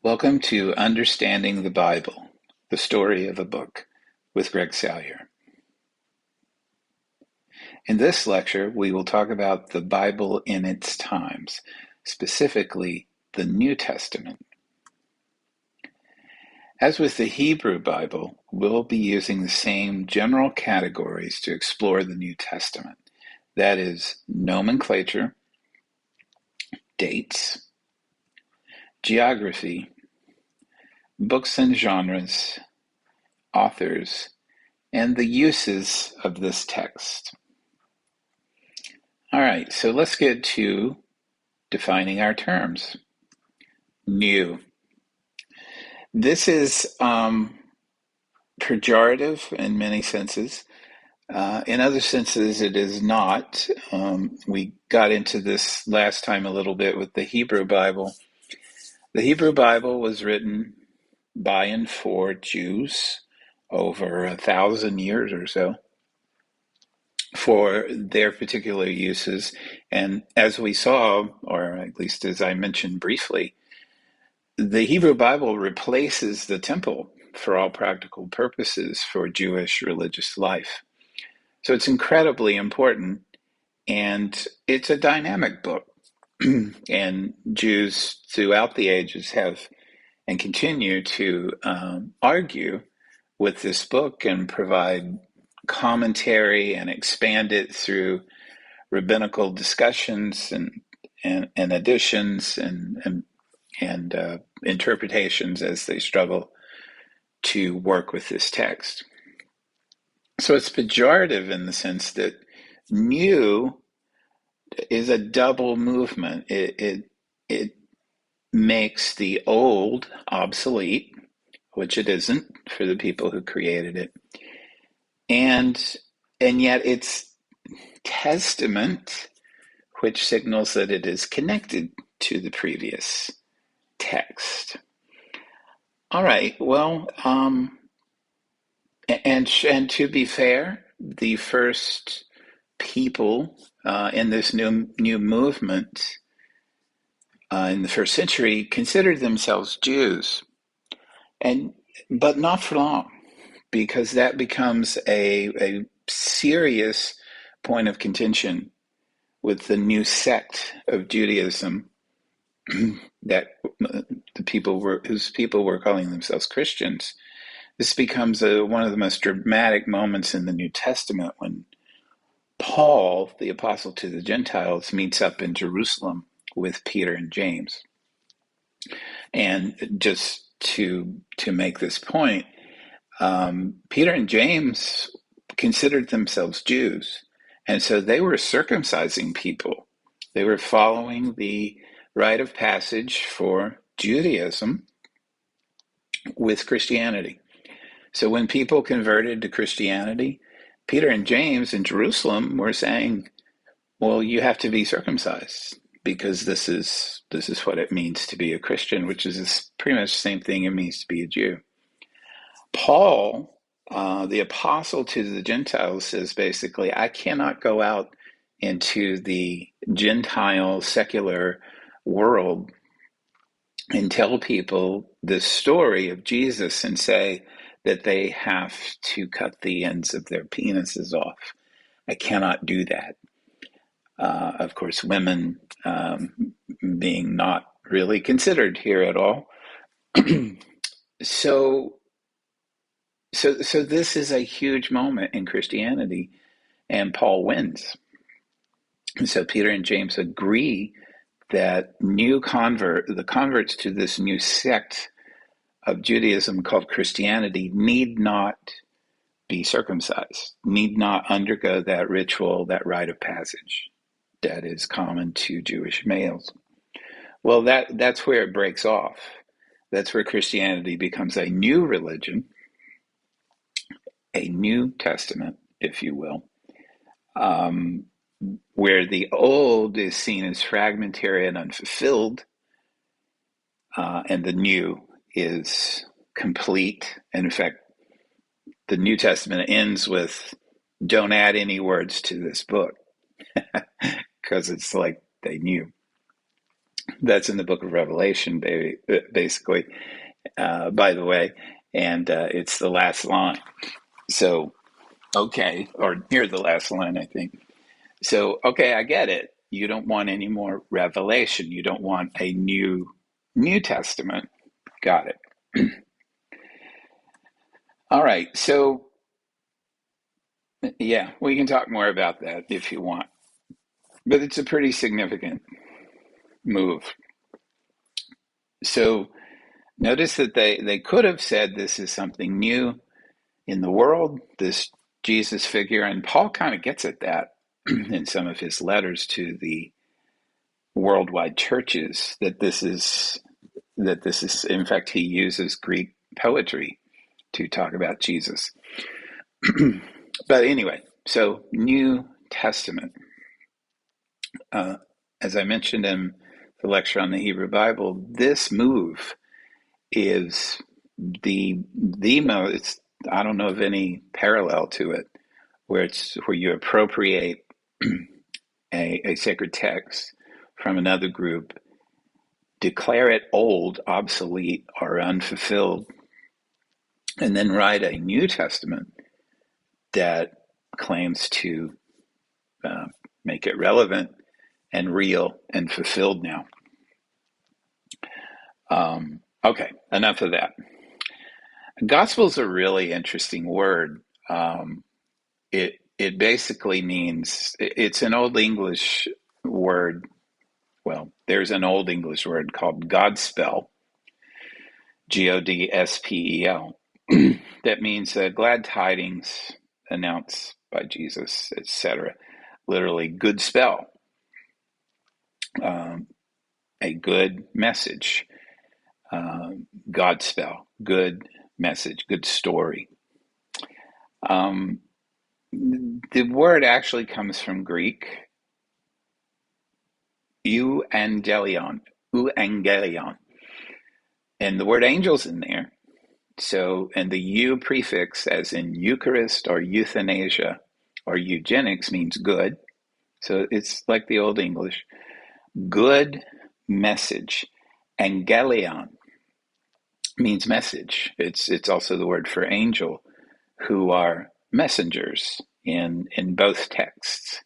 Welcome to Understanding the Bible, the Story of a Book, with Greg Salyer. In this lecture, we will talk about the Bible in its times, specifically the New Testament. As with the Hebrew Bible, we'll be using the same general categories to explore the New Testament. That is, nomenclature, dates, geography, books and genres, authors, and the uses of this text. All right, so let's get to defining our terms. New. This is pejorative in many senses. In other senses, it is not. We got into this last time a little bit with the Hebrew Bible. The Hebrew Bible was written by and for Jews over 1,000 years or so for their particular uses. And as we saw, or at least as I mentioned briefly, the Hebrew Bible replaces the temple for all practical purposes for Jewish religious life. So it's incredibly important, and it's a dynamic book. And Jews throughout the ages have and continue to argue with this book and provide commentary and expand it through rabbinical discussions and additions and interpretations as they struggle to work with this text. So it's pejorative in the sense that new is a double movement. It makes the old obsolete, which it isn't for the people who created it, and yet it's testament, which signals that it is connected to the previous text. All right, well, and to be fair, the first people in this new movement in the first century considered themselves Jews, but not for long, because that becomes a serious point of contention with the new sect of Judaism that whose people were calling themselves Christians. This becomes one of the most dramatic moments in the New Testament when Paul, the apostle to the Gentiles, meets up in Jerusalem with Peter and James. And just to make this point, Peter and James considered themselves Jews, and so they were circumcising people. They were following the rite of passage for Judaism with Christianity. So when people converted to Christianity, Peter and James in Jerusalem were saying, well, you have to be circumcised because this is what it means to be a Christian, which is pretty much the same thing it means to be a Jew. Paul, the apostle to the Gentiles, says basically, I cannot go out into the Gentile secular world and tell people the story of Jesus and say that they have to cut the ends of their penises off. I cannot do that. Of course, women being not really considered here at all. So this is a huge moment in Christianity, and Paul wins. And so Peter and James agree that the converts to this new sect of Judaism called Christianity need not be circumcised, need not undergo that ritual, that rite of passage that is common to Jewish males. Well, that's where it breaks off. That's where Christianity becomes a new religion, a New Testament, if you will, where the old is seen as fragmentary and unfulfilled, and the new is complete. And in fact, the New Testament ends with, don't add any words to this book, because it's like they knew. That's in the book of Revelation, basically, by the way. And it's the last line. So, okay, or near the last line, I think. So, okay, I get it. You don't want any more revelation. You don't want a New Testament. Got it. All right. So, yeah, we can talk more about that if you want. But it's a pretty significant move. So, notice that they could have said this is something new in the world, this Jesus figure, and Paul kind of gets at that in some of his letters to the worldwide churches, that this is in fact he uses Greek poetry to talk about Jesus. But anyway, so New Testament. Uh, as I mentioned in the lecture on the Hebrew Bible, this move is the most. I don't know of any parallel to it, where you appropriate a sacred text from another group, declare it old, obsolete, or unfulfilled, and then write a New Testament that claims to uh, make it relevant and real and fulfilled now. Okay, enough of that. Gospel is a really interesting word. It basically means it's an Old English word. Well, there's an Old English word called Godspell, Godspel, that means glad tidings announced by Jesus, etc. Literally, good spell, um, a good message, Godspell, good message, good story. Um, the word actually comes from Greek, euangelion, euangelion, and the word angel's in there. So, and the eu prefix, as in Eucharist or euthanasia or eugenics, means good. So it's like the Old English. Good message. Angelion means message. It's also the word for angel, who are messengers in both texts.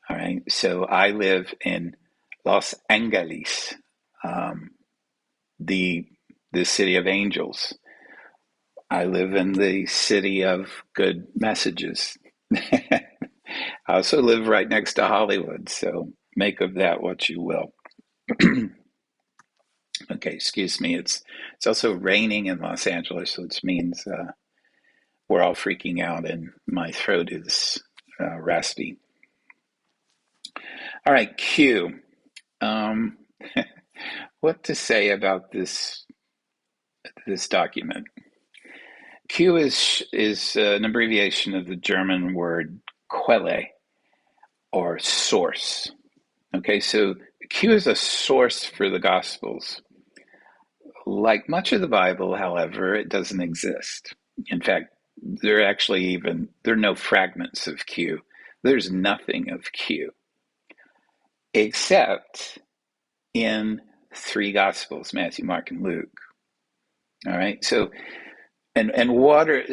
All right. So I live in Los Angeles, um, the the city of angels. I live in the city of good messages. I also live right next to Hollywood, so make of that what you will. Okay, excuse me. It's also raining in Los Angeles, which means we're all freaking out, and my throat is raspy. All right, Q. Um, what to say about this document? Q is an abbreviation of the German word Quelle, or source. Okay, so Q is a source for the Gospels. Like much of the Bible, however, it doesn't exist. In fact, there are no fragments of Q. There's nothing of Q except in three Gospels: Matthew, Mark, and Luke. All right, so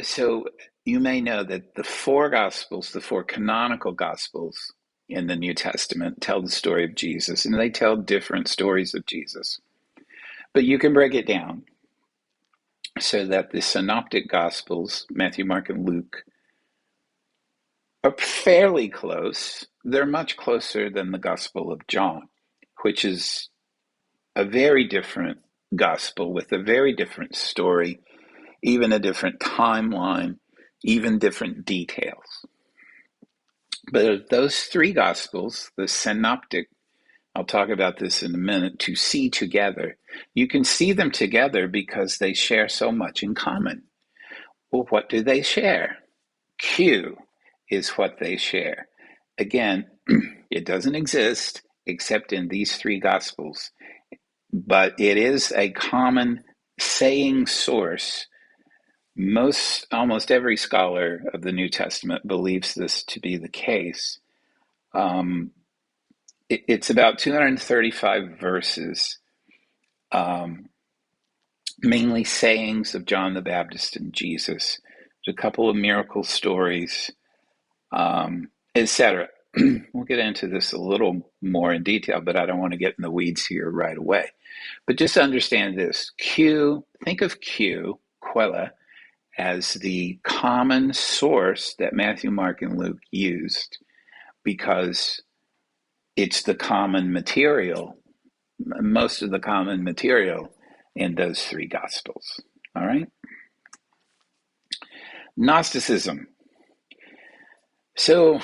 so you may know that the four Gospels, the four canonical Gospels in the New Testament, tell the story of Jesus, and they tell different stories of Jesus. But you can break it down so that the synoptic Gospels, Matthew, Mark, and Luke, are fairly close. They're much closer than the Gospel of John, which is a very different gospel with a very different story, even a different timeline, even different details. But of those three Gospels, the synoptic, I'll talk about this in a minute, to see together, you can see them together because they share so much in common. Well, what do they share? Q is what they share. Again, it doesn't exist except in these three Gospels, but it is a common saying source. Almost every scholar of the New Testament believes this to be the case. Um, it's about 235 verses, um, mainly sayings of John the Baptist and Jesus. There's a couple of miracle stories, etc. We'll get into this a little more in detail, but I don't want to get in the weeds here right away. But just understand this. Think of Quella, as the common source that Matthew, Mark, and Luke used because it's the common material, most of the common material in those three gospels. All right? Gnosticism. So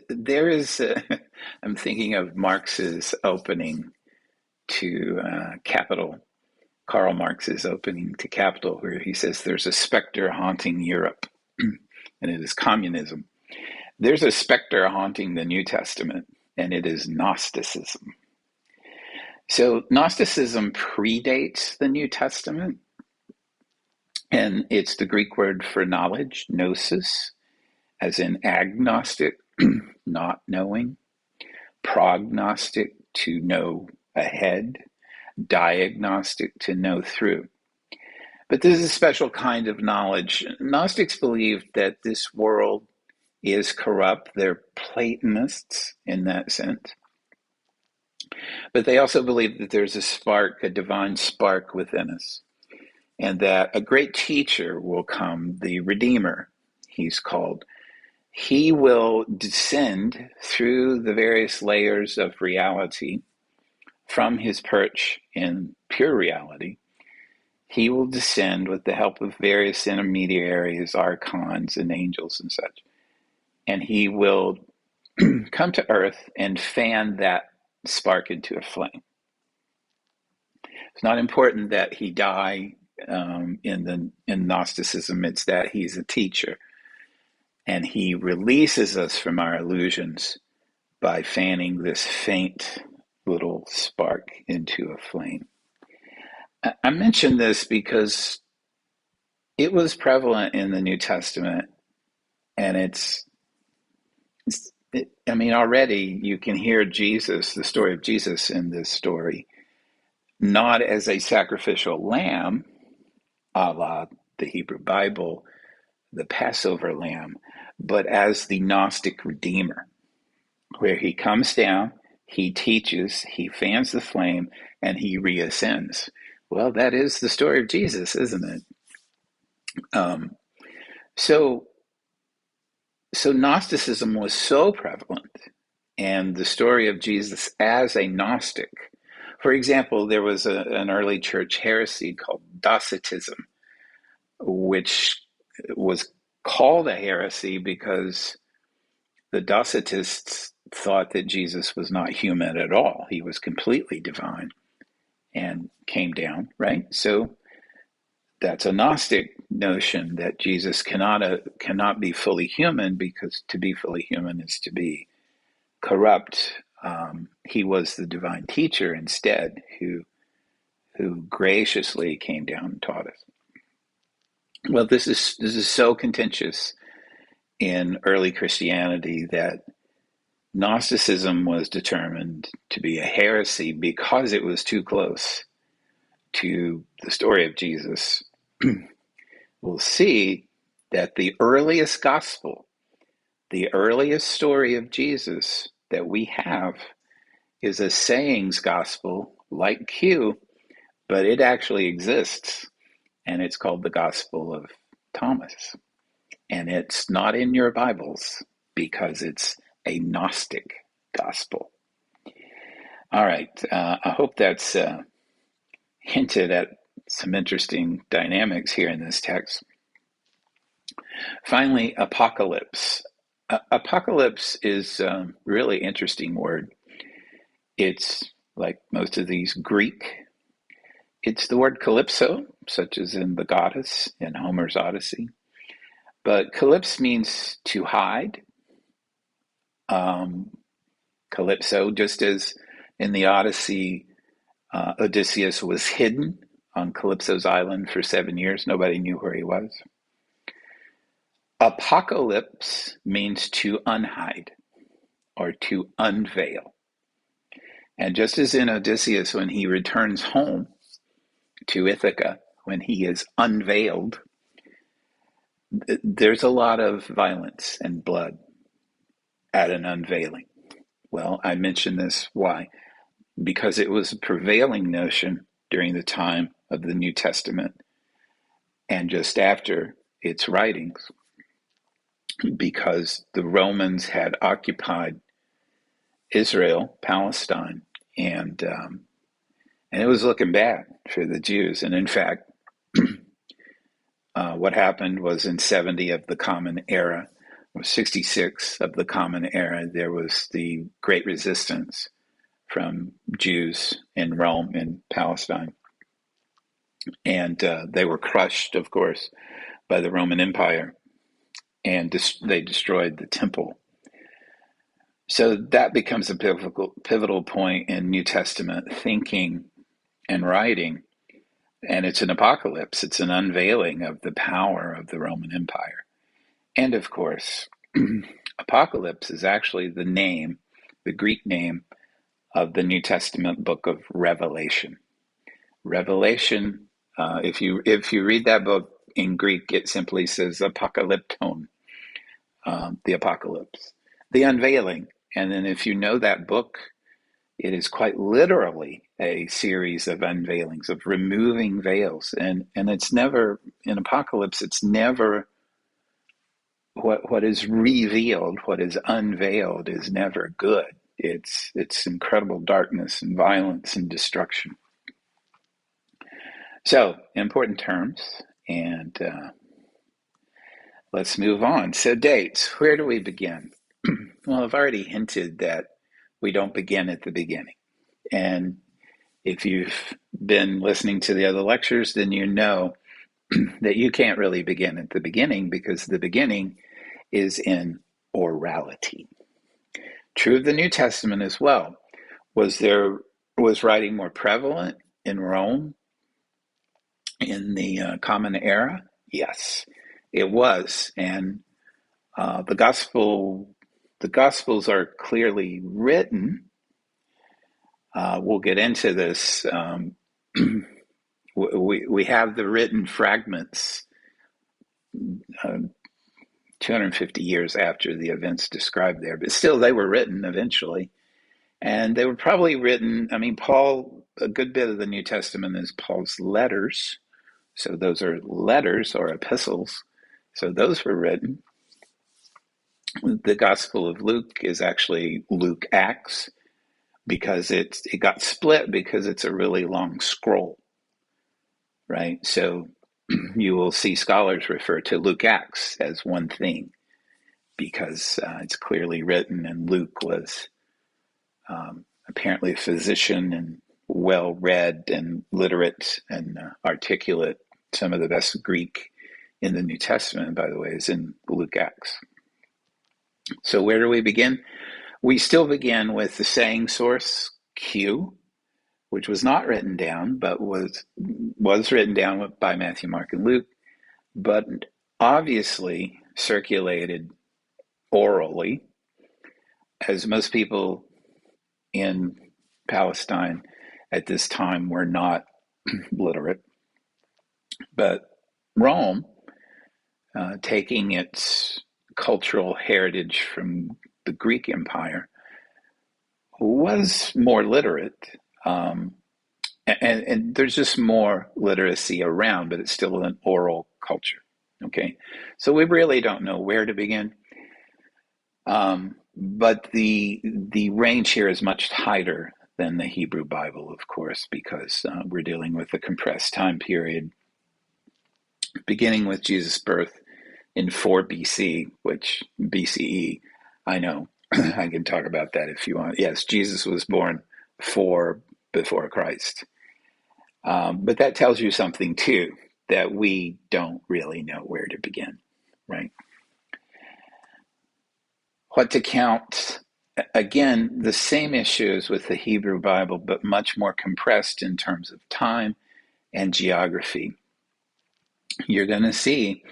there is, I'm thinking of Marx's opening to Capital, Karl Marx's opening to Capital, where he says there's a specter haunting Europe, and it is communism. There's a specter haunting the New Testament, and it is Gnosticism. So Gnosticism predates the New Testament, and it's the Greek word for knowledge, gnosis, as in agnostic, not knowing, prognostic, to know ahead, diagnostic, to know through. But this is a special kind of knowledge. Gnostics believed that this world is corrupt. They're Platonists in that sense. But they also believe that there's a spark, a divine spark within us, and that a great teacher will come, the Redeemer, he's called. He will descend through the various layers of reality from his perch in pure reality. He will descend with the help of various intermediaries, archons, and angels and such. And he will come to earth and fan that spark into a flame. It's not important that he die in Gnosticism. It's that he's a teacher, and he releases us from our illusions by fanning this faint little spark into a flame. I mention this because it was prevalent in the New Testament, and already you can hear Jesus, the story of Jesus in this story, not as a sacrificial lamb, a la the Hebrew Bible, the Passover lamb, but as the Gnostic Redeemer, where he comes down, he teaches, he fans the flame, and he reascends. Well, that is the story of Jesus, isn't it? So Gnosticism was so prevalent, and the story of Jesus as a Gnostic. For example, there was an early church heresy called Docetism, which was called a heresy because the Docetists thought that Jesus was not human at all. He was completely divine and came down, right? So that's a Gnostic notion that Jesus cannot be fully human, because to be fully human is to be corrupt. He was the divine teacher instead, who graciously came down and taught us. Well, this is so contentious in early Christianity that Gnosticism was determined to be a heresy because it was too close to the story of Jesus. We'll see that the earliest gospel, the earliest story of Jesus that we have, is a sayings gospel like Q, but it actually exists, and it's called the Gospel of Thomas. And it's not in your Bibles because it's a Gnostic gospel. All right, I hope that's hinted at some interesting dynamics here in this text. Finally, apocalypse. Apocalypse is a really interesting word. It's, like most of these, Greek. It's the word calypso, such as in the goddess in Homer's Odyssey. But calypse means to hide. Calypso, just as in the Odyssey, Odysseus was hidden on Calypso's island for 7 years. Nobody knew where he was. Apocalypse means to unhide. or to unveil. And just as in Odysseus, when he returns home to Ithaca, when he is unveiled, there's a lot of violence and blood at an unveiling. Well, I mention this why? Because it was a prevailing notion during the time of the New Testament and just after its writings, because the Romans had occupied Israel, Palestine, and it was looking bad for the Jews. And in fact, what happened was in 70 of the Common Era, or 66 of the Common Era, there was the Great Resistance from Jews in Rome and Palestine. And they were crushed, of course, by the Roman Empire, and they destroyed the temple. So that becomes a pivotal point in New Testament thinking and writing. And it's an apocalypse. It's an unveiling of the power of the Roman Empire. And of course, apocalypse is actually the name, the Greek name of the New Testament book of Revelation. Revelation, if you read that book in Greek, it simply says apocalypton, the apocalypse, the unveiling. And then if you know that book, it is quite literally a series of unveilings, of removing veils. And it's never, in Apocalypse, it's never what is revealed, what is unveiled is never good. It's incredible darkness and violence and destruction. So, important terms, and let's move on. So, dates, where do we begin? Well, I've already hinted that we don't begin at the beginning. And if you've been listening to the other lectures, then you know that you can't really begin at the beginning, because the beginning is in orality. True of the New Testament as well. Was writing more prevalent in Rome in the Common Era? Yes, it was. And the Gospels are clearly written. We'll get into this. We have the written fragments 250 years after the events described there, but still they were written eventually. And they were probably written, Paul, a good bit of the New Testament is Paul's letters. So those are letters or epistles. So those were written. The Gospel of Luke is actually Luke Acts, because it got split because it's a really long scroll, right? So you will see scholars refer to Luke Acts as one thing, because it's clearly written, and Luke was apparently a physician and well-read and literate and articulate. Some of the best Greek in the New Testament, by the way, is in Luke Acts. So where do we begin? We still begin with the saying source, Q, which was not written down, but was written down by Matthew, Mark, and Luke, but obviously circulated orally, as most people in Palestine at this time were not literate. But Rome, taking its cultural heritage from the Greek Empire, was more literate. And there's just more literacy around, but it's still an oral culture. Okay, so we really don't know where to begin. But the range here is much tighter than the Hebrew Bible, of course, because we're dealing with a compressed time period, beginning with Jesus' birth in 4 BC, which BCE, I know, I can talk about that if you want. Yes, Jesus was born 4 before Christ. But that tells you something, too, that we don't really know where to begin, right? What to count? Again, the same issues with the Hebrew Bible, but much more compressed in terms of time and geography. You're going to see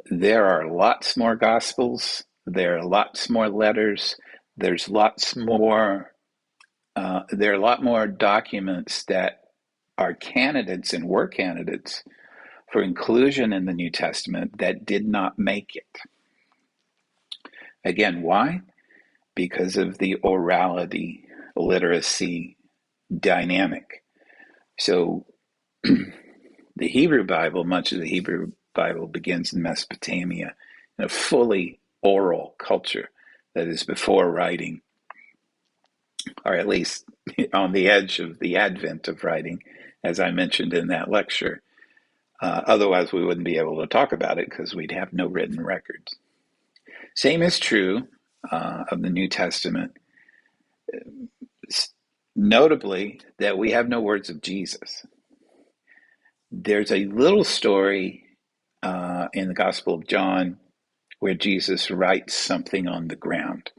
there are lots more Gospels, there are lots more letters, There's lots more. There are a lot more documents that are candidates and were candidates for inclusion in the New Testament that did not make it. Again, why? Because of the orality literacy dynamic. So the Hebrew Bible, much of the Hebrew Bible begins in Mesopotamia, in a fully oral culture that is before writing, or at least on the edge of the advent of writing, as I mentioned in that lecture. Otherwise, we wouldn't be able to talk about it because we'd have no written records. Same is true of the New Testament, notably that we have no words of Jesus. There's a little story in the Gospel of John where Jesus writes something on the ground.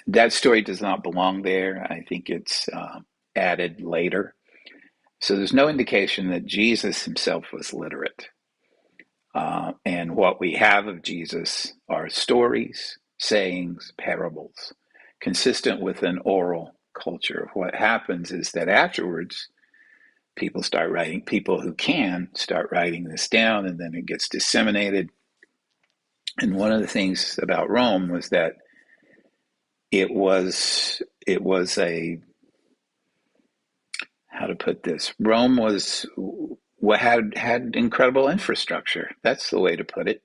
That story does not belong there. I think it's added later. So there's no indication that Jesus himself was literate. And what we have of Jesus are stories, sayings, parables, consistent with an oral culture. What happens is that afterwards, people who can start writing this down, and then it gets disseminated. And one of the things about Rome was that it was a, how to put this, Rome was what had incredible infrastructure. That's the way to put it.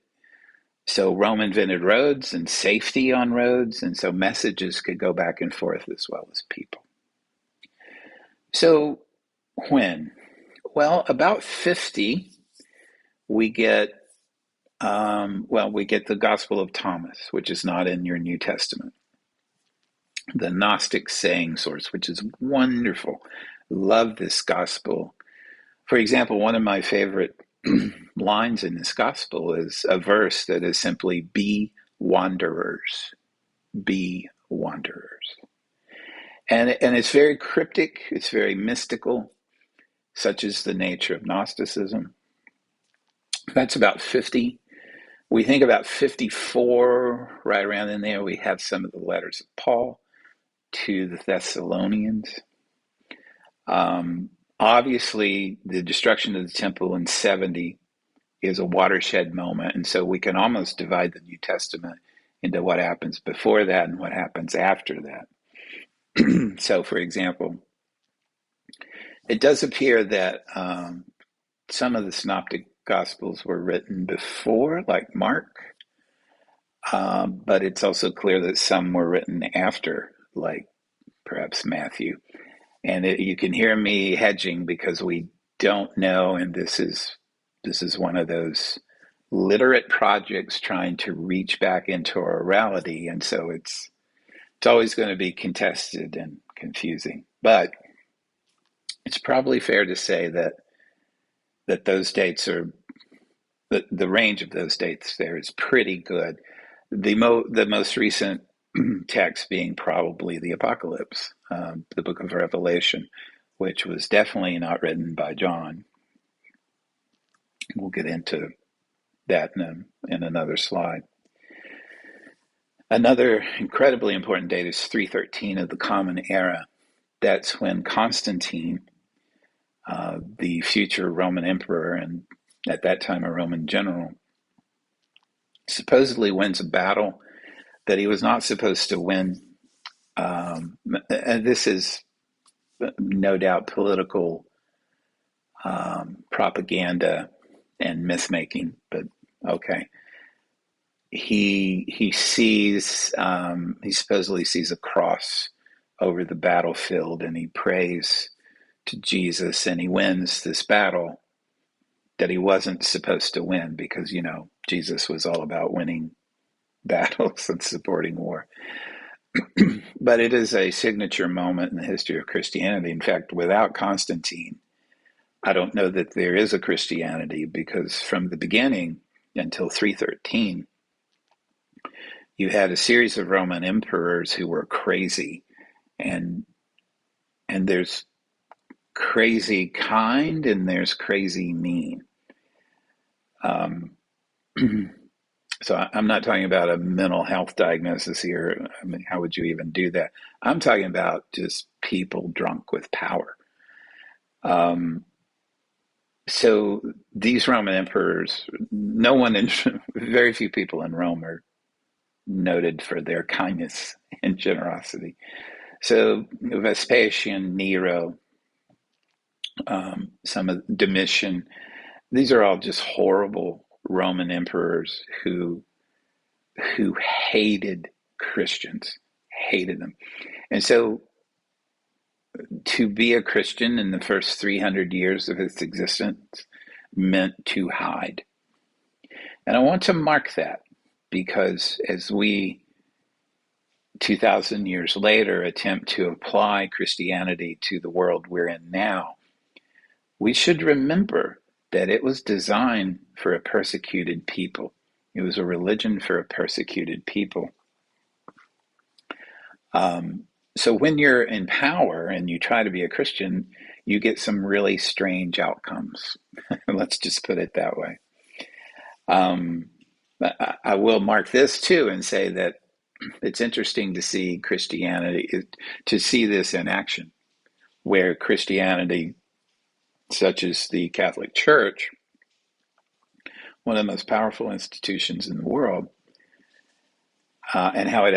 So Rome invented roads and safety on roads, and so messages could go back and forth as well as people. So when? Well, about 50, we get we get the Gospel of Thomas, which is not in your New Testament. The Gnostic saying source, which is wonderful. Love this gospel. For example, one of my favorite lines in this gospel is a verse that is simply, be wanderers, be wanderers. And it's very cryptic, it's very mystical, such is the nature of Gnosticism. That's about 50. We think about 54, right around in there, we have some of the letters of Paul to the Thessalonians. Obviously, the destruction of the temple in 70 is a watershed moment, and so we can almost divide the New Testament into what happens before that and what happens after that. So, for example, it does appear that some of the synoptic gospels were written before, like Mark, but it's also clear that some were written after, like perhaps Matthew. And you can hear me hedging because we don't know, and this is one of those literate projects trying to reach back into orality, and so it's always going to be contested and confusing. But it's probably fair to say that those dates are the range of those dates there is pretty good. The most recent text being probably the Apocalypse, the book of Revelation, which was definitely not written by John. We'll get into that in another slide. Another incredibly important date is 313 of the Common Era. That's when Constantine, the future Roman emperor and at that time a Roman general, supposedly wins a battle that he was not supposed to win. And this is no doubt political propaganda and myth making, but okay. He supposedly sees a cross over the battlefield, and he prays to Jesus, and he wins this battle that he wasn't supposed to win because Jesus was all about winning battles and supporting war. But it is a signature moment in the history of Christianity. In fact, without Constantine, I don't know that there is a Christianity, because from the beginning until 313, you had a series of Roman emperors who were crazy, and there's crazy kind and there's crazy mean. So I'm not talking about a mental health diagnosis here. I mean, how would you even do that? I'm talking about just people drunk with power. Um, so these Roman emperors, no one in, very few people in Rome are noted for their kindness and generosity. So Vespasian, Nero, some of Domitian, these are all just horrible Roman emperors who hated Christians, hated them. And so to be a Christian in the first 300 years of its existence meant to hide. And I want to mark that because as we, 2,000 years later, attempt to apply Christianity to the world we're in now, we should remember that it was designed for a persecuted people. It was a religion for a persecuted people. So when you're in power and you try to be a Christian, you get some really strange outcomes. Let's just put it that way. I will mark this too and say that it's interesting to see Christianity, to see this in action, where Christianity, such as the Catholic Church, one of the most powerful institutions in the world, and how it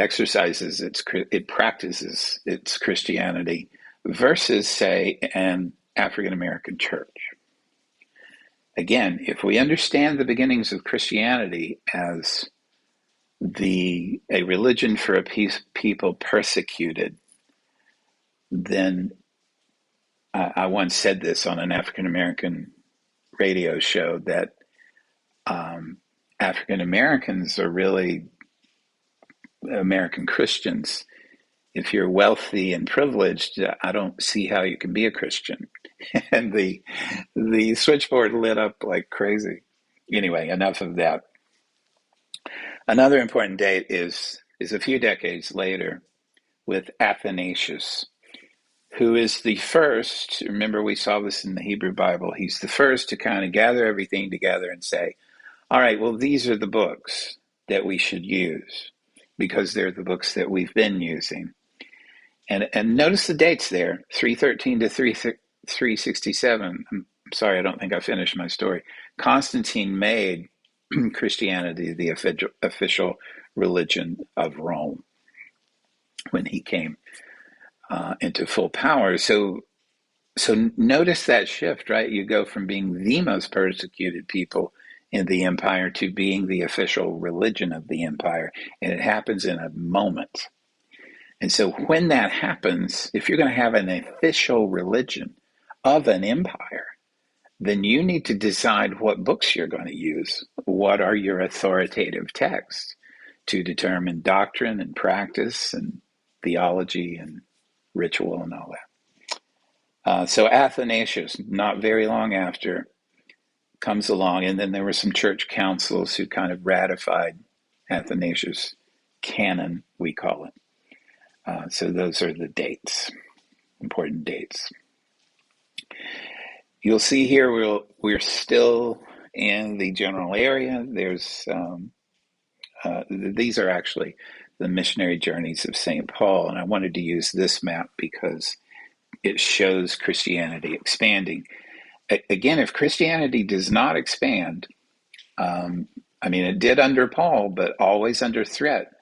practices its Christianity versus, say, an African American church. Again, if we understand the beginnings of Christianity as a religion for a people persecuted, then I once said this on an African American radio show that African Americans are really American Christians. If you're wealthy and privileged, I don't see how you can be a Christian. And the switchboard lit up like crazy. Anyway, enough of that. Another important date is a few decades later with Athanasius, who is the first. Remember, we saw this in the Hebrew Bible. He's the first to kind of gather everything together and say, all right, well, these are the books that we should use because they're the books that we've been using. And notice the dates there, 313 to 367. I'm sorry, I don't think I finished my story. Constantine made Christianity the official religion of Rome when he came into full power. So notice that shift, right? You go from being the most persecuted people in the empire to being the official religion of the empire, and it happens in a moment. And so when that happens, if you're going to have an official religion of an empire, then you need to decide what books you're going to use. What are your authoritative texts to determine doctrine and practice and theology and ritual and all that. So Athanasius, not very long after, comes along, and then there were some church councils who kind of ratified Athanasius' canon, we call it. So those are the dates, important dates. You'll see here we're still in the general area. There's these are actually the missionary journeys of St. Paul, and I wanted to use this map because it shows Christianity expanding. Again, if Christianity does not expand, I mean, it did under Paul, but always under threat.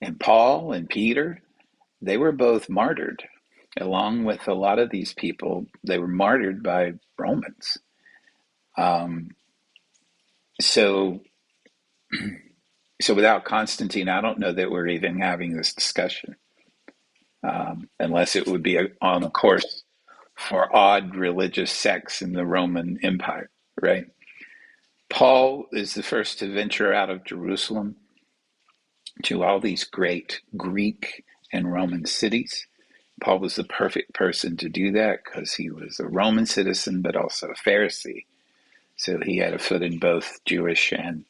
And Paul and Peter, they were both martyred. Along with a lot of these people, they were martyred by Romans. So without Constantine, I don't know that we're even having this discussion, unless it would be on a course for odd religious sects in the Roman Empire, right? Paul is the first to venture out of Jerusalem to all these great Greek and Roman cities. Paul was the perfect person to do that because he was a Roman citizen, but also a Pharisee. So he had a foot in both Jewish and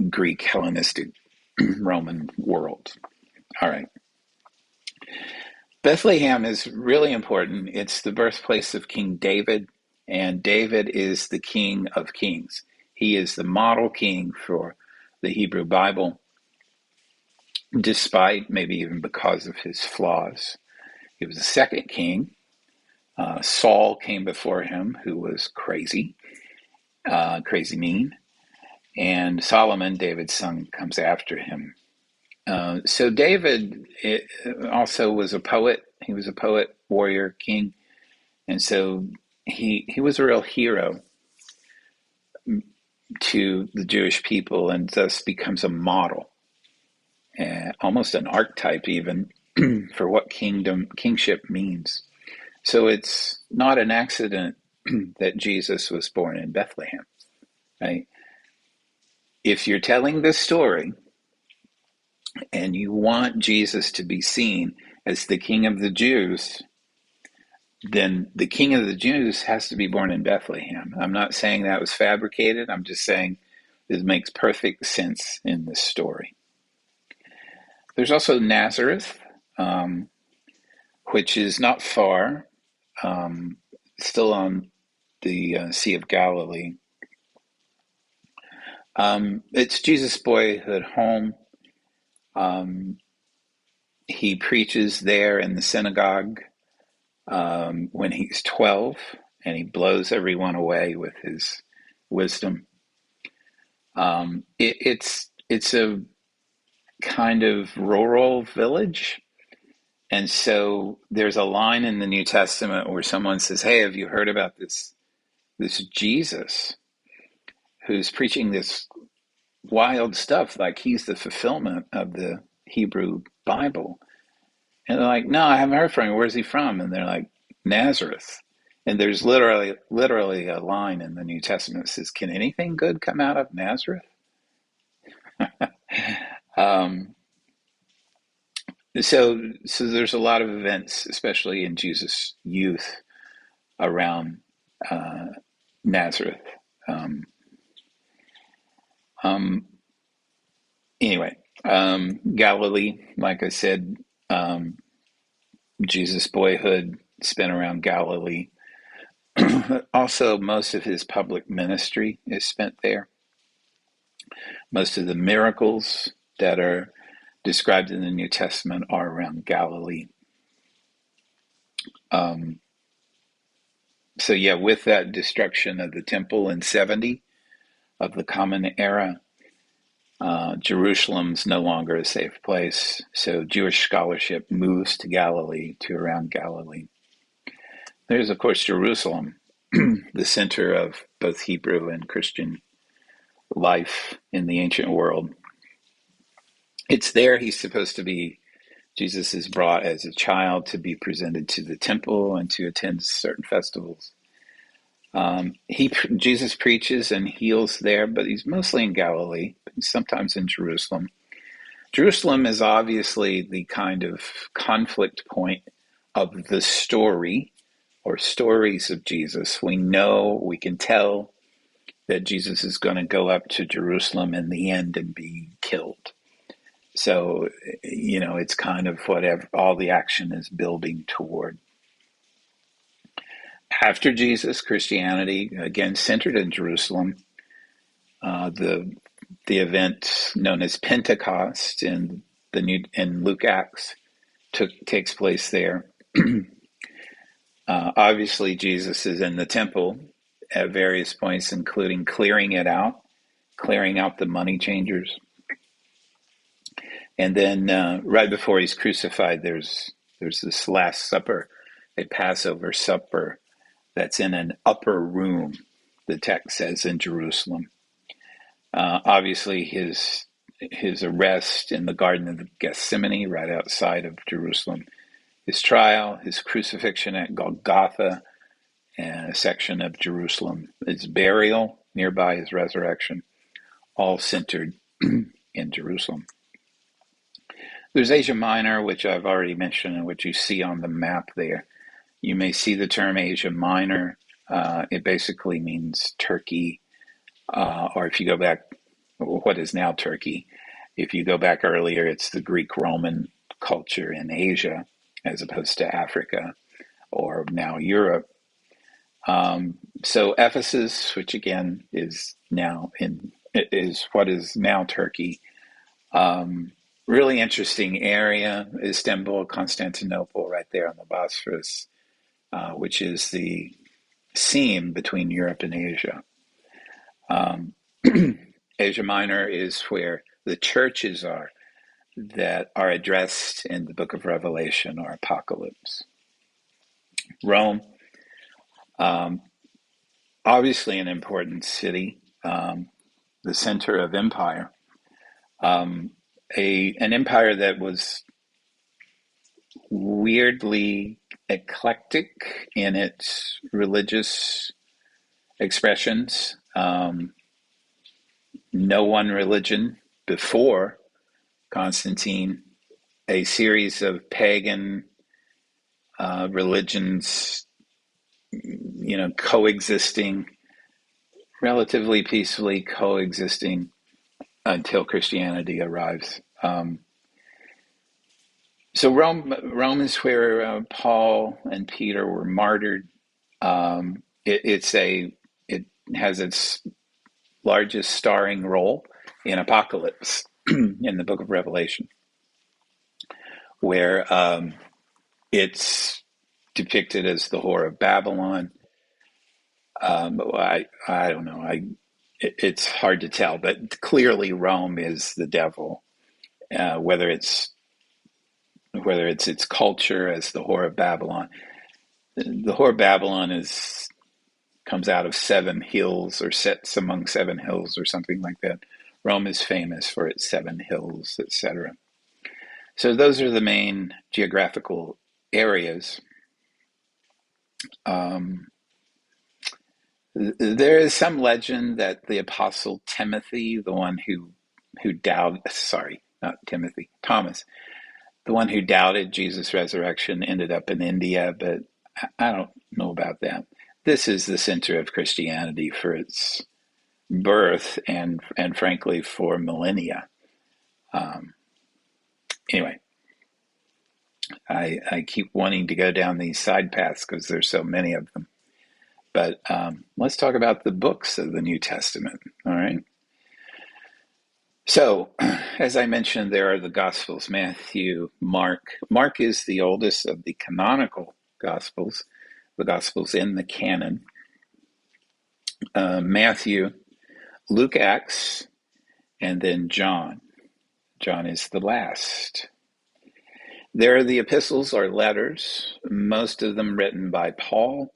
Greek Hellenistic Roman world. All right. Bethlehem is really important. It's the birthplace of King David, and David is the King of Kings. He is the model king for the Hebrew Bible, despite, maybe even because of his flaws. He was the second king. Saul came before him, who was crazy, crazy mean. And Solomon, David's son, comes after him. So David also was a poet. He was a poet, warrior, king. And so he was a real hero to the Jewish people, and thus becomes a model, almost an archetype even, for what kingship means. So it's not an accident that Jesus was born in Bethlehem, right? If you're telling this story and you want Jesus to be seen as the King of the Jews, then the King of the Jews has to be born in Bethlehem. I'm not saying that was fabricated. I'm just saying this makes perfect sense in this story. There's also Nazareth, which is not far, still on the Sea of Galilee. It's Jesus' boyhood home. He preaches there in the synagogue when he's 12, and he blows everyone away with his wisdom. It's a kind of rural village. And so there's a line in the New Testament where someone says, "Hey, have you heard about this Jesus who's preaching this wild stuff, like he's the fulfillment of the Hebrew Bible?" And they're like, "No, I haven't heard from him. Where's he from?" And they're like, "Nazareth." And there's literally a line in the New Testament that says, "Can anything good come out of Nazareth?" um, so there's a lot of events, especially in Jesus' youth, around Nazareth. Um, um, anyway, Galilee, like I said, Jesus' boyhood spent around Galilee. Also, most of his public ministry is spent there. Most of the miracles that are described in the New Testament are around Galilee. Um, so, yeah, with that destruction of the temple in 70 of the Common Era, Jerusalem's no longer a safe place. So, Jewish scholarship moves to Galilee, to around Galilee. There's, of course, Jerusalem, the center of both Hebrew and Christian life in the ancient world. It's there he's supposed to be. Jesus is brought as a child to be presented to the temple and to attend certain festivals. Jesus preaches and heals there, but he's mostly in Galilee. He's sometimes in Jerusalem. Jerusalem is obviously the kind of conflict point of the story or stories of Jesus. We can tell that Jesus is going to go up to Jerusalem in the end and be killed. So, it's kind of whatever all the action is building toward. After Jesus, Christianity, again, centered in Jerusalem. The event known as Pentecost in Luke Acts takes place there. Obviously, Jesus is in the temple at various points, including clearing out the money changers. And then right before he's crucified, there's this Last Supper, a Passover supper that's in an upper room, the text says, in Jerusalem. Obviously, his arrest in the Garden of Gethsemane, right outside of Jerusalem, his trial, his crucifixion at Golgotha, and a section of Jerusalem, his burial nearby, his resurrection, all centered in Jerusalem. There's Asia Minor, which I've already mentioned and which you see on the map there. You may see the term Asia Minor. It basically means Turkey, or if you go back, what is now Turkey. If you go back earlier, it's the Greek-Roman culture in Asia, as opposed to Africa or now Europe. So Ephesus, which again is now in is what is now Turkey. Really interesting area, Istanbul, Constantinople, right there on the Bosphorus, which is the seam between Europe and Asia. Um, Asia Minor is where the churches are that are addressed in the book of Revelation or Apocalypse. Rome, um, obviously an important city, the center of empire, um, an empire that was weirdly eclectic in its religious expressions. No one religion before Constantine, a series of pagan religions, coexisting, relatively peacefully coexisting until Christianity arrives. So Rome is where Paul and Peter were martyred. It has its largest starring role in Apocalypse in the Book of Revelation, where it's depicted as the whore of Babylon. I don't know. It's hard to tell, but clearly Rome is the devil. Whether it's its culture as the whore of Babylon. The whore of Babylon comes out of 7 hills or sits among 7 hills or something like that. Rome is famous for its 7 hills, etc. So those are the main geographical areas. There is some legend that the apostle Timothy, the one who doubted, sorry, not Timothy, Thomas, the one who doubted Jesus' resurrection, ended up in India, but I don't know about that. This is the center of Christianity for its birth and frankly for millennia. Anyway, I keep wanting to go down these side paths because there's so many of them. But let's talk about the books of the New Testament. All right. So, as I mentioned, there are the Gospels: Matthew, Mark. Mark is the oldest of the canonical Gospels, the Gospels in the canon. Matthew, Luke, Acts, and then John. John is the last. There are the epistles or letters, most of them written by Paul.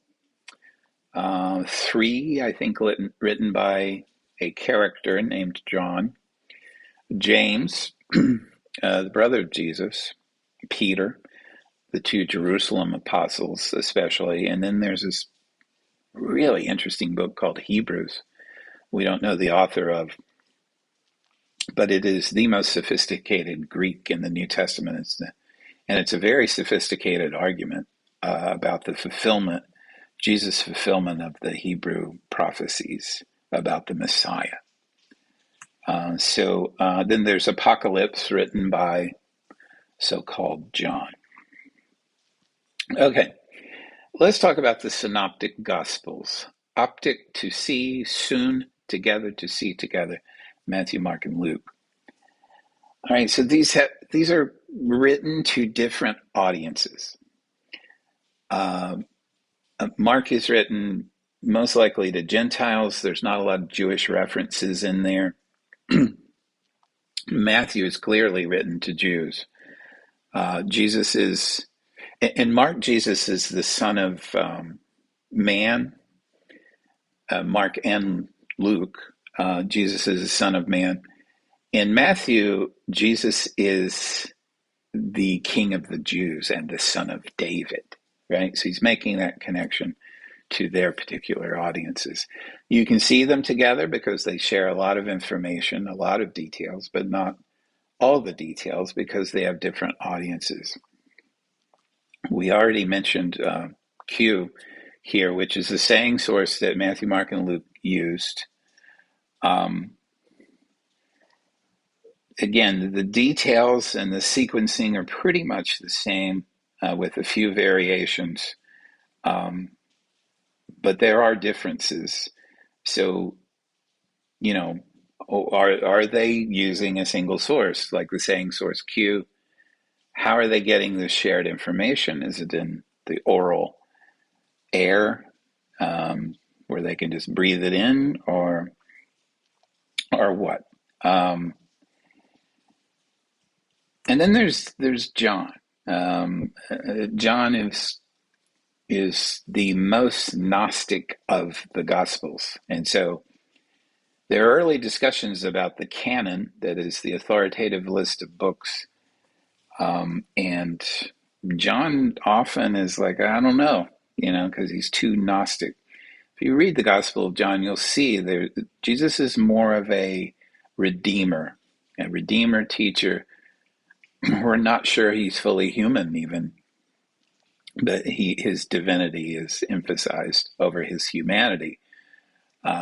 3, I think, written by a character named John. James, the brother of Jesus. Peter, the 2 Jerusalem apostles especially. And then there's this really interesting book called Hebrews. We don't know the author of, but it is the most sophisticated Greek in the New Testament. It's a very sophisticated argument about the fulfillment, Jesus' fulfillment of the Hebrew prophecies about the Messiah. Then there's Apocalypse, written by so-called John. Okay, let's talk about the synoptic gospels. Optic, to see, soon, together, to see together. Matthew, Mark, and Luke. All right, so these are written to different audiences. Mark is written most likely to Gentiles. There's not a lot of Jewish references in there. Matthew is clearly written to Jews. In Mark, Jesus is the Son of Man. Mark and Luke, Jesus is the Son of Man. In Matthew, Jesus is the King of the Jews and the Son of David, right? So he's making that connection to their particular audiences. You can see them together because they share a lot of information, a lot of details, but not all the details because they have different audiences. We already mentioned Q here, which is the saying source that Matthew, Mark, and Luke used. Again, the details and the sequencing are pretty much the same with a few variations, but there are differences. So, are they using a single source, like the saying source Q? How are they getting this shared information? Is it in the oral air, where they can just breathe it in, or what? Um, and then there's John. John is the most Gnostic of the Gospels, and so there are early discussions about the canon, that is the authoritative list of books, and John often is like, I don't know, because he's too Gnostic. If you read the Gospel of John, you'll see there Jesus is more of a redeemer teacher. We're not sure he's fully human even, but his divinity is emphasized over his humanity,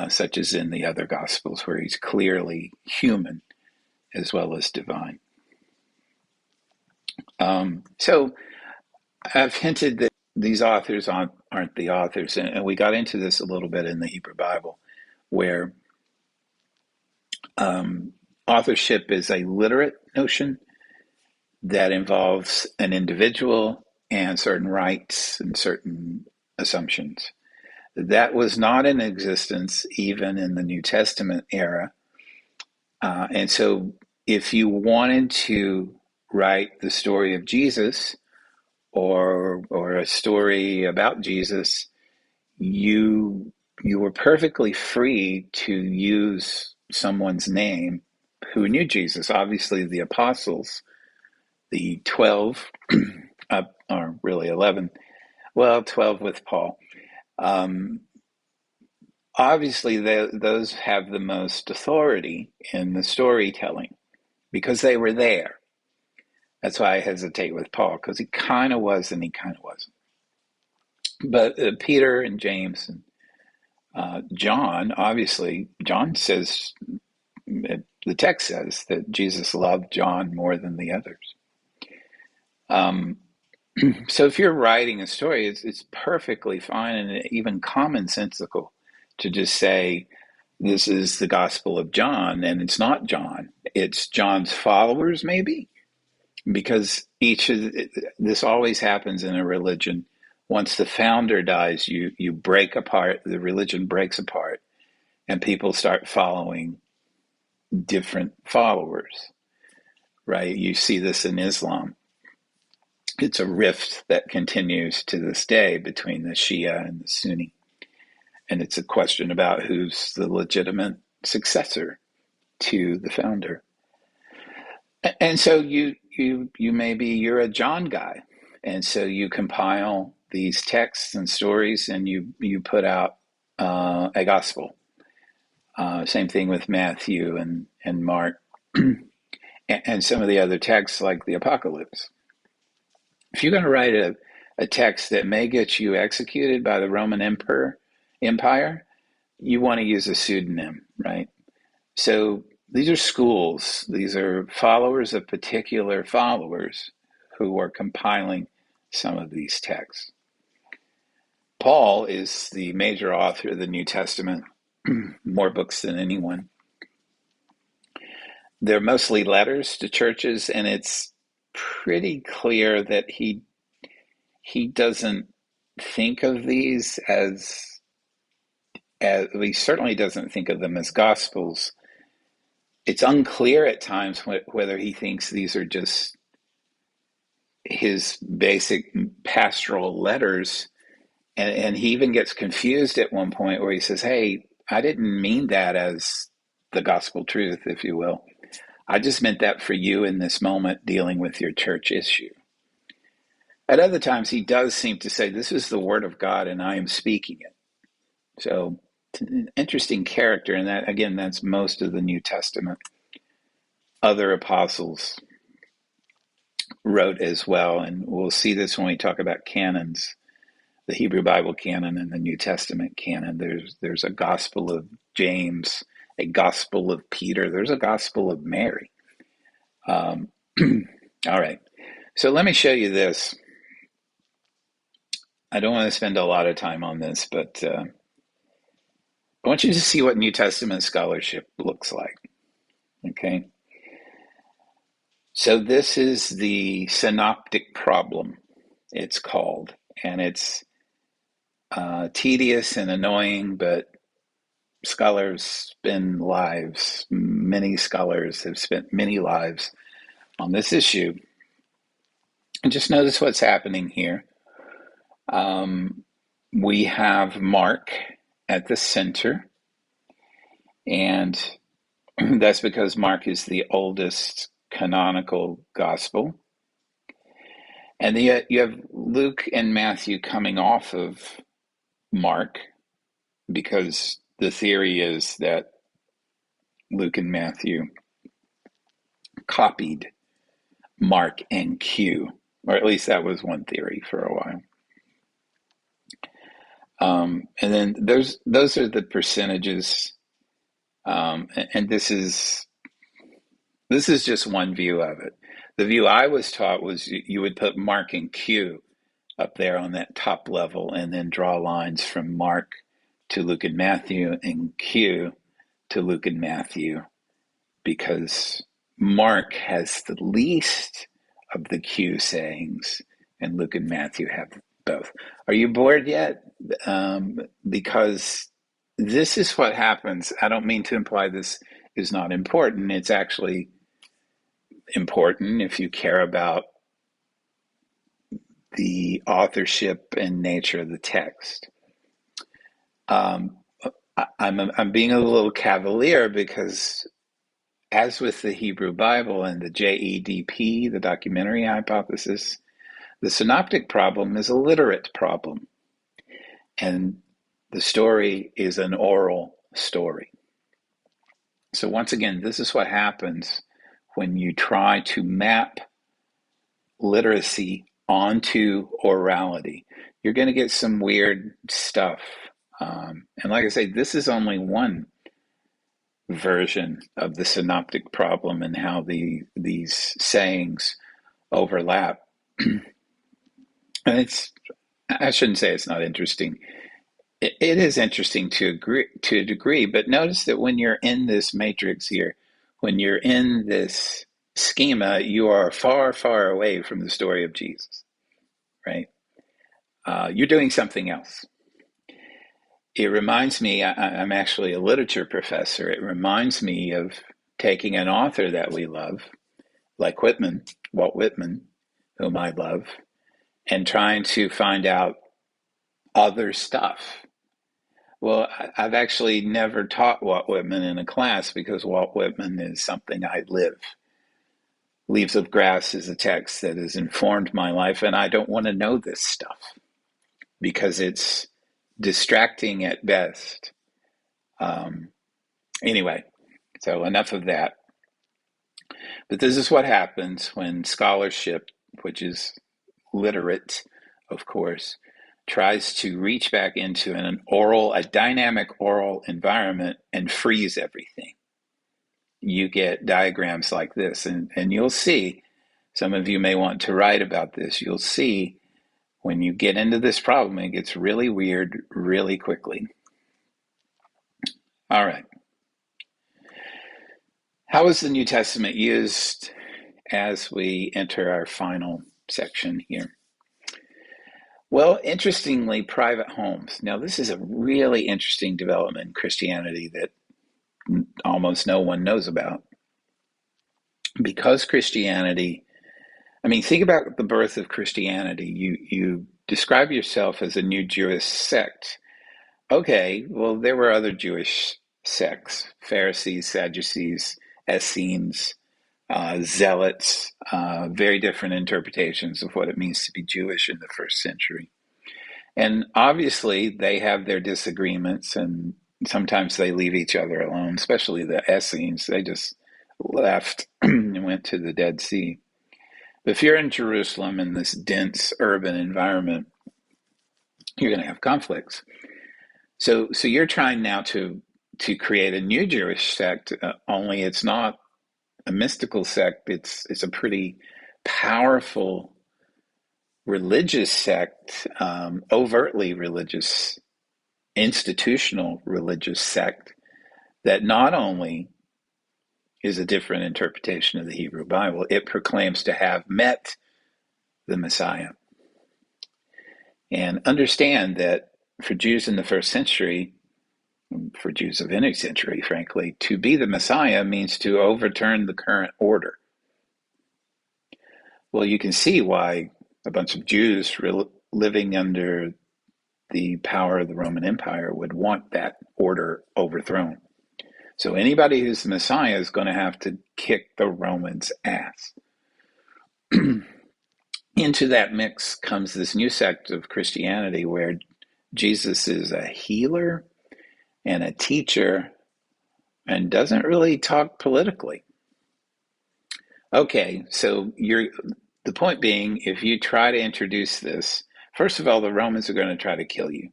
such as in the other Gospels where he's clearly human as well as divine. So I've hinted that these authors aren't the authors, and we got into this a little bit in the Hebrew Bible, where authorship is a literate notion that involves an individual and certain rights and certain assumptions. That was not in existence even in the New Testament era. And so, if you wanted to write the story of Jesus, or a story about Jesus, you were perfectly free to use someone's name who knew Jesus. Obviously, the apostles, the 12, or really 11, well, 12 with Paul. Obviously, those have the most authority in the storytelling because they were there. That's why I hesitate with Paul, because he kind of was and he kind of wasn't. But Peter and James and John, obviously, John says, the text says that Jesus loved John more than the others. So if you're writing a story, it's perfectly fine and even commonsensical to just say, this is the Gospel of John, and it's not John. It's John's followers, maybe, because this always happens in a religion. Once the founder dies, you break apart. The religion breaks apart, and people start following different followers. Right? You see this in Islam. It's a rift that continues to this day between the Shia and the Sunni. And it's a question about who's the legitimate successor to the founder. And so you're a John guy. And so you compile these texts and stories and you put out a gospel. Same thing with Matthew and Mark and some of the other texts like the Apocalypse. If you're going to write a text that may get you executed by the Roman Empire, you want to use a pseudonym, right? So these are schools. These are followers of particular followers who are compiling some of these texts. Paul is the major author of the New Testament, more books than anyone. They're mostly letters to churches, and it's pretty clear that he doesn't think of these as he certainly doesn't think of them as gospels. It's unclear at times whether he thinks these are just his basic pastoral letters, and he even gets confused at one point where he says, hey, I didn't mean that as the gospel truth, if you will. I just meant that for you in this moment dealing with your church issue. At other times, he does seem to say, this is the word of God and I am speaking it. So it's an interesting character, and that, again, that's most of the New Testament. Other apostles wrote as well, and we'll see this when we talk about canons, the Hebrew Bible canon and the New Testament canon. There's a Gospel of James, a Gospel of Peter, there's a Gospel of Mary. All right, so let me show you this. I don't want to spend a lot of time on this, but I want you to see what New Testament scholarship looks like. Okay, so this is the synoptic problem, it's called, and it's tedious and annoying, but scholars spend lives, many scholars have spent many lives on this issue. And just notice what's happening here. We have Mark at the center, and that's because Mark is the oldest canonical gospel. And then you have Luke and Matthew coming off of Mark, because the theory is that Luke and Matthew copied Mark and Q, or at least that was one theory for a while. And then those are the percentages, and this is just one view of it. The view I was taught was you would put Mark and Q up there on that top level, and then draw lines from Mark to Luke and Matthew, and Q to Luke and Matthew, because Mark has the least of the Q sayings, and Luke and Matthew have both. Are you bored yet? Because this is what happens. I don't mean to imply this is not important. It's actually important if you care about the authorship and nature of the text. I'm being a little cavalier because, as with the Hebrew Bible and the JEDP, the documentary hypothesis, the synoptic problem is a literate problem, and the story is an oral story. So once again, this is what happens when you try to map literacy onto orality. You're going to get some weird stuff. And like I say, this is only one version of the synoptic problem and how these sayings overlap. And I shouldn't say it's not interesting. It is interesting to a degree, but notice that when you're in this matrix here, when you're in this schema, you are far, far away from the story of Jesus, right? You're doing something else. It reminds me, I'm actually a literature professor. It reminds me of taking an author that we love, like Walt Whitman, whom I love, and trying to find out other stuff. Well, I've actually never taught Walt Whitman in a class because Walt Whitman is something I live. Leaves of Grass is a text that has informed my life, and I don't want to know this stuff because it's distracting at best. Anyway, so enough of that. But this is what happens when scholarship, which is literate, of course, tries to reach back into a dynamic oral environment and freeze everything. You get diagrams like this, and you'll see, some of you may want to write about this, you'll see when you get into this problem, it gets really weird really quickly. All right. How is the New Testament used as we enter our final section here? Well, interestingly, private homes. Now, this is a really interesting development in Christianity that almost no one knows about. Because Christianity, I mean, think about the birth of Christianity. You describe yourself as a new Jewish sect. Okay, well, there were other Jewish sects: Pharisees, Sadducees, Essenes, Zealots, very different interpretations of what it means to be Jewish in the first century. And obviously, they have their disagreements, and sometimes they leave each other alone, especially the Essenes. They just left and went to the Dead Sea. But if you're in Jerusalem in this dense urban environment, you're going to have conflicts. So you're trying now to create a new Jewish sect, only it's not a mystical sect. It's a pretty powerful religious sect, overtly religious, institutional religious sect that not only is a different interpretation of the Hebrew Bible. It proclaims to have met the Messiah. And understand that for Jews in the first century, for Jews of any century, frankly, to be the Messiah means to overturn the current order. Well, you can see why a bunch of Jews living under the power of the Roman Empire would want that order overthrown. So anybody who's the Messiah is going to have to kick the Romans' ass. Into that mix comes this new sect of Christianity where Jesus is a healer and a teacher and doesn't really talk politically. Okay, so the point being, if you try to introduce this, first of all, the Romans are going to try to kill you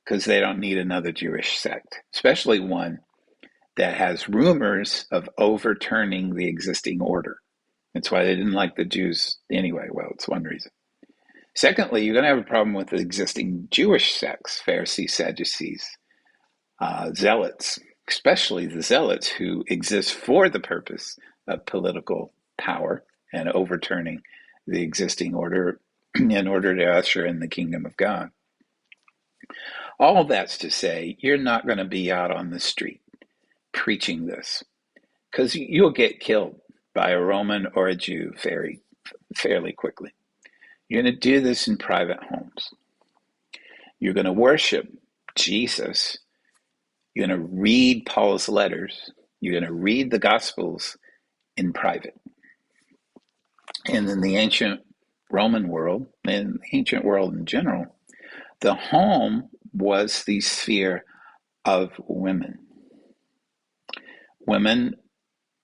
because they don't need another Jewish sect, especially one that has rumors of overturning the existing order. That's why they didn't like the Jews anyway. Well, it's one reason. Secondly, you're going to have a problem with the existing Jewish sects, Pharisees, Sadducees, Zealots, especially the Zealots who exist for the purpose of political power and overturning the existing order in order to usher in the kingdom of God. All that's to say, you're not going to be out on the street preaching this because you'll get killed by a Roman or a Jew fairly quickly. You're going to do this in private homes. You're going to worship Jesus. You're going to read Paul's letters. You're going to read the Gospels in private. And in the ancient Roman world, and the ancient world in general, the home was the sphere of women. Women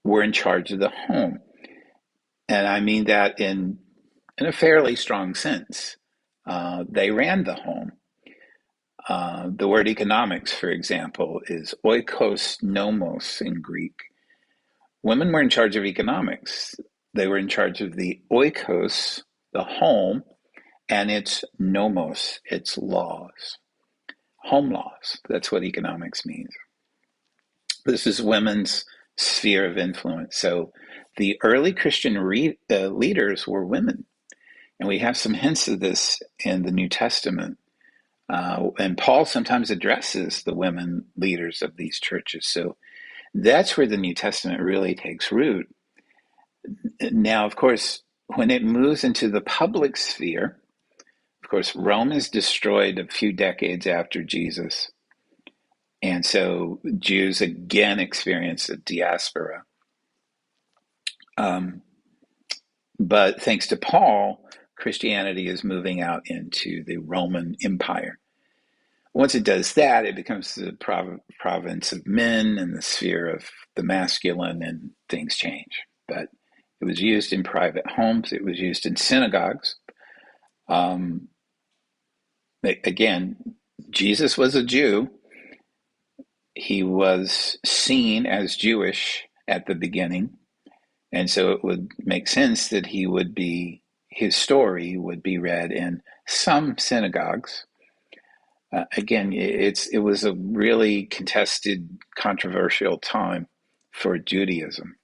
were in charge of the home. And I mean that in a fairly strong sense. They ran the home. The word economics, for example, is oikos nomos in Greek. Women were in charge of economics. They were in charge of the oikos, the home, and its nomos, its laws. Home laws. That's what economics means. This is women's sphere of influence. So the early Christian leaders were women. And we have some hints of this in the New Testament. And Paul sometimes addresses the women leaders of these churches. So that's where the New Testament really takes root. Now, of course, when it moves into the public sphere, of course, Rome is destroyed a few decades after Jesus. And so Jews again experience a diaspora. But thanks to Paul, Christianity is moving out into the Roman Empire. Once it does that, it becomes the province of men and the sphere of the masculine, and things change. But it was used in private homes. It was used in synagogues. Again, Jesus was a Jew. He was seen as Jewish at the beginning. And so it would make sense that his story would be read in some synagogues. Again, it was a really contested, controversial time for Judaism.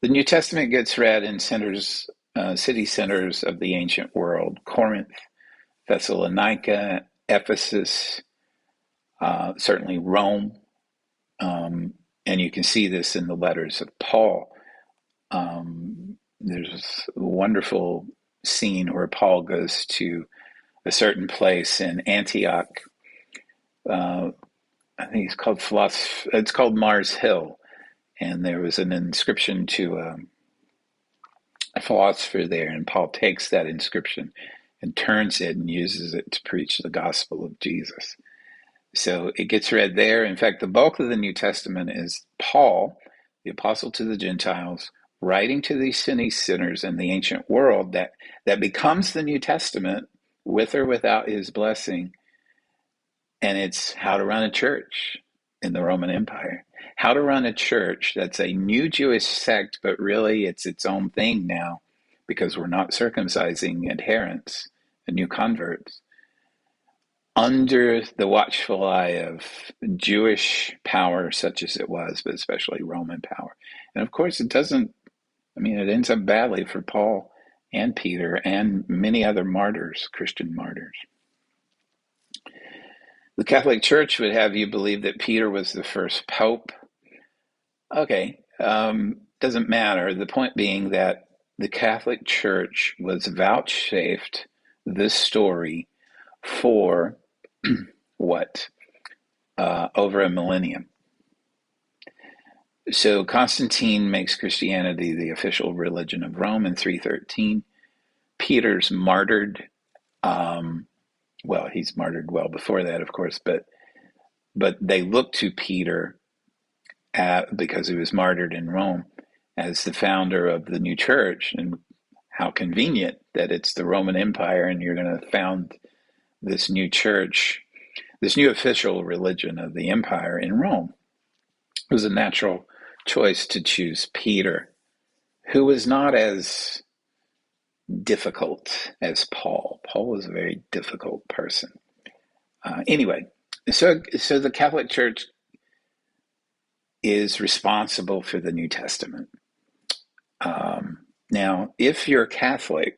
The New Testament gets read in city centers of the ancient world: Corinth, Thessalonica, Ephesus, certainly Rome. And you can see this in the letters of Paul. There's a wonderful scene where Paul goes to a certain place in Antioch. I think it's called Mars Hill. And there was an inscription to a philosopher there. And Paul takes that inscription and turns it and uses it to preach the gospel of Jesus. So it gets read there. In fact, the bulk of the New Testament is Paul, the apostle to the Gentiles, writing to these city sinners in the ancient world that becomes the New Testament with or without his blessing. And it's how to run a church in the Roman Empire. How to run a church that's a new Jewish sect, but really it's its own thing now because we're not circumcising adherents and new converts under the watchful eye of Jewish power, such as it was, but especially Roman power. And of course, it ends up badly for Paul and Peter and many other martyrs, Christian martyrs. The Catholic Church would have you believe that Peter was the first pope. Okay, doesn't matter. The point being that the Catholic Church was vouchsafed this story for what? Over a millennium. So Constantine makes Christianity the official religion of Rome in 313. Peter's martyred. He's martyred well before that, of course, but they look to Peter because he was martyred in Rome as the founder of the new church. And how convenient that it's the Roman Empire and you're going to found this new church, this new official religion of the empire in Rome. It was a natural choice to choose Peter, who was not as difficult as Paul. Paul was a very difficult person. Anyway, so the Catholic Church is responsible for the New Testament. Now, if you're Catholic,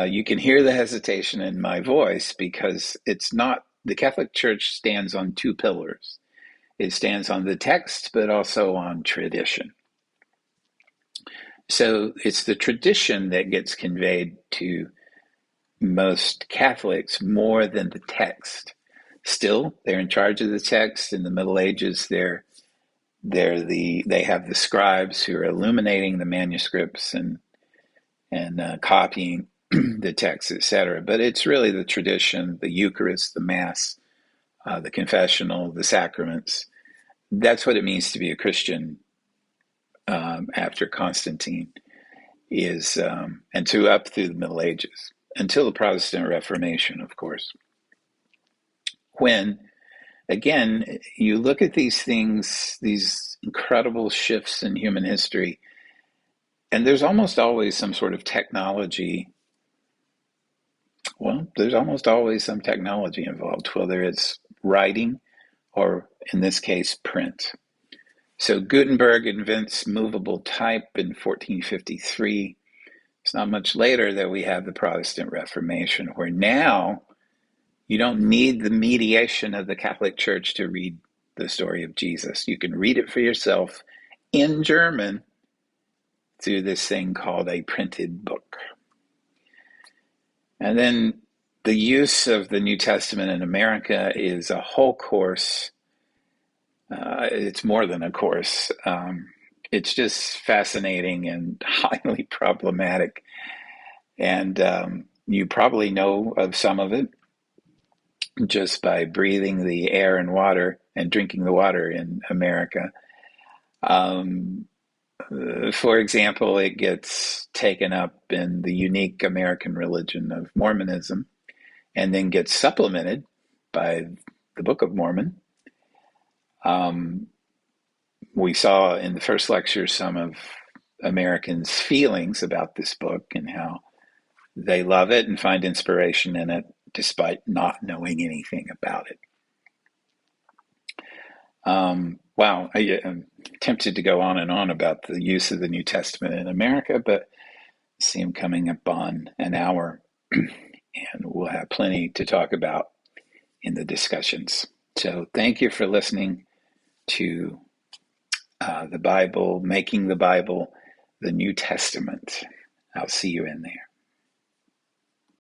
you can hear the hesitation in my voice because it's not, the Catholic Church stands on two pillars. It stands on the text, but also on tradition. So it's the tradition that gets conveyed to most Catholics more than the text. Still, they're in charge of the text. In the Middle Ages, they have the scribes who are illuminating the manuscripts and copying the text, etc. But it's really the tradition, the Eucharist, the Mass, the confessional, the sacraments. That's what it means to be a Christian after Constantine is, and up through the Middle Ages, until the Protestant Reformation, of course. When, again, you look at these things, these incredible shifts in human history, and there's almost always some sort of technology. Well, there's almost always some technology involved, whether it's writing or, in this case, print. So Gutenberg invents movable type in 1453. It's not much later that we have the Protestant Reformation, where now you don't need the mediation of the Catholic Church to read the story of Jesus. You can read it for yourself in German through this thing called a printed book. And then the use of the New Testament in America is a whole course. It's more than a course. It's just fascinating and highly problematic. And you probably know of some of it just by breathing the air and water and drinking the water in America. For example, it gets taken up in the unique American religion of Mormonism and then gets supplemented by the Book of Mormon. We saw in the first lecture some of Americans' feelings about this book and how they love it and find inspiration in it despite not knowing anything about it. Wow, I'm tempted to go on and on about the use of the New Testament in America, but I see I'm coming up on an hour, and we'll have plenty to talk about in the discussions. So thank you for listening to the Bible, Making the Bible, the New Testament. I'll see you in there.